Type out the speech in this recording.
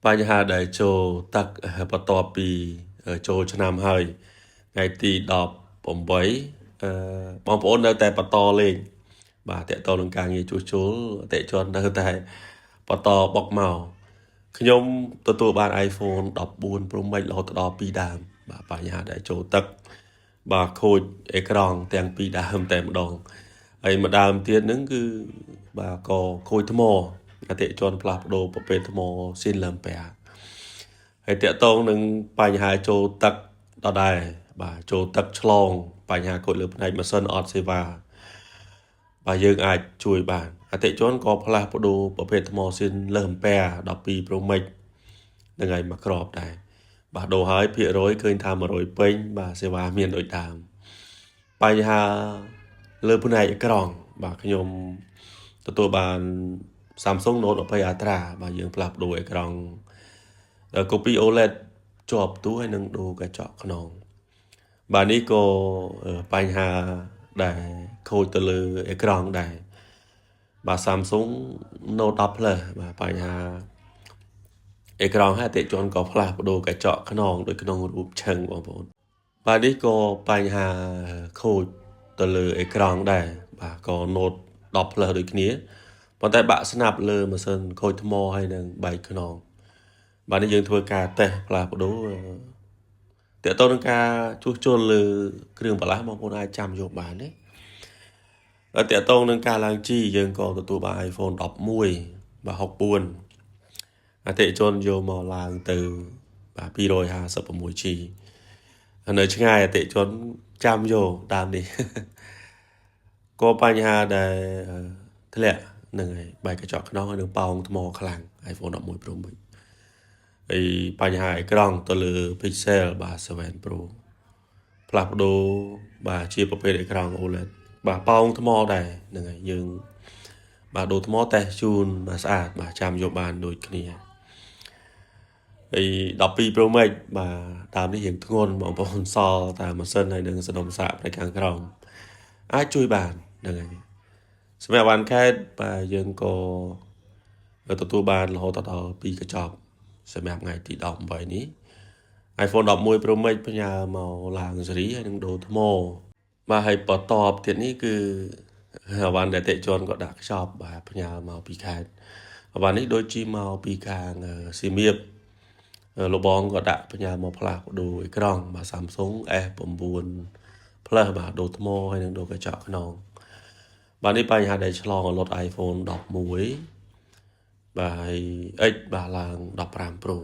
បញ្ហាដែលចូលទឹកបន្ទាប់ពីចូលឆ្នាំហើយថ្ងៃទី18បងប្អូននៅតែបន្តលេងបាទតកតនឹងការងារជួសជុលអតិជននៅតែបន្តបុកមកខ្ញុំទទួលបាន iPhone 14 Pro Max រហូតដល់2ដើមបាទបញ្ហាដែលចូលទឹកបាទខូចអេក្រង់ទាំង2ដើមតែម្ដងហើយមួយដើមទៀតហ្នឹងគឺបាទក៏ខូចថ្មអតិជនផ្លាស់ប្ដូរប្រភេទថ្មស៊ីនឡឹមប៉ែហើយតកតងនឹងបញ្ហាចូលទឹកដដែលបាទចូលទឹកឆ្លងបញ្ហាខូចលើផ្នែកម៉ាស៊ីនអត់សេវាបាទយើងអាចជួយបានអតិជនក៏ផ្លាស់ប្ដូរប្រភេទថ្មស៊ីនលើអំពែ12 Pro Max នឹងហើយមកក្របដែរបាទដូរហើយភាគរយឃើញថា100ពេញបាទសេវាមានដូចដើមបញ្ហាលើផ្នែកអេក្រង់បាទខ្ញុំទទួលបាន Samsung Note 20 Ultra បាទយើងផ្លាស់ប្ដូរអេក្រង់copy OLED ជាប់ទូហើយនឹងដូរកញ្ចក់ខ្នងបាទនេះក៏បញ្ហាដែលខូចទៅលើអេក្រង់ដែរបាទ Samsung Note 10 Plus បាទបញ្ហាអេក្រង់ហើយអតិជនក៏ផ្លាស់ប្ដូរកញ្ចក់ខ្នងដូចក្នុងរូបឆឹងបងប្អូនបាទនេះក៏បញ្ហាខូចទៅលើអេក្រង់ដែរបាទក៏ Note 10 Plus ដូចគ្នាប៉ុន្តែបាក់ស្នាប់លើម៉ាស៊ីនខូចថ្មហើយនឹងបែកខ្នងបាទនេះយើងធ្វើការតេស្តផ្លាស់ប្ដូរតើតើនឹងការជួសជុលលើគ្រឿងបន្លាស់បងប្អូនអាចចាំយកបានទេតើតើនឹងការឡើងជីយើងក៏ទទួលបាន iPhone 11បាទ64អតិជនយកមកឡើងទៅបាទ 256G នៅឆ្ងាយអតិជនចាំយកតាមនេះក៏បញ្ហាដែលធ្លាក់នឹងហើយបែកកញ្ចក់ខ្នងហើយនឹងប៉ោងថ្មខ្លាំង iPhone 11 Pro Max ហើយបញ្ហាអេក្រង់ទៅលើ Pixel បាទ7 Pro ផ្លាស់ប្ដូរបាទជាប្រភេទអេក្រង់ OLED បាទប៉ោងថ្មដែរហ្នឹងហើយយើងបាទដូរថ្មតេស្តជូនបាទស្អាតបាទចាំយកបានដូចគ្នាហើយ12 Pro Max បាទតាមនេះយើងធ្ងន់បងប្អូនសល់តែម៉ាស៊ីនហើយនឹងសណ្ដុំសាកផ្នែកខាងក្រោមអាចជួយបានហ្នឹងហើយសម្រាប់វ៉ាន់ខេតបាទយើងក៏ទទួលបានរហូតដល់2កញ្ចប់សម្រាប់ថ្ងៃទី18នេះ iPhone 11 Pro Max ផ្ញើមកឡើងស៊េរីហើយនឹងដូរថ្មបាទហើយបន្តទៀតនេះគឺអាវ៉ាន់ដែលអតិជនក៏ដាក់ខ្ចប់បាទផ្ញើមកពីខេត្តអាវ៉ាន់នេះដូចជាមកពីខាងសៀមរាបលបងក៏ដាក់ផ្ញើមកផ្លាស់ប្ដូរអេក្រង់បាទ Samsung S9 Plus បាទដូរថ្មហើយនឹងដូរកញ្ចក់ខ្នងបាទនេះបញ្ហាដែលឆ្លងរត់ iPhone 11បាទហើយ X បាទឡើង15 Pro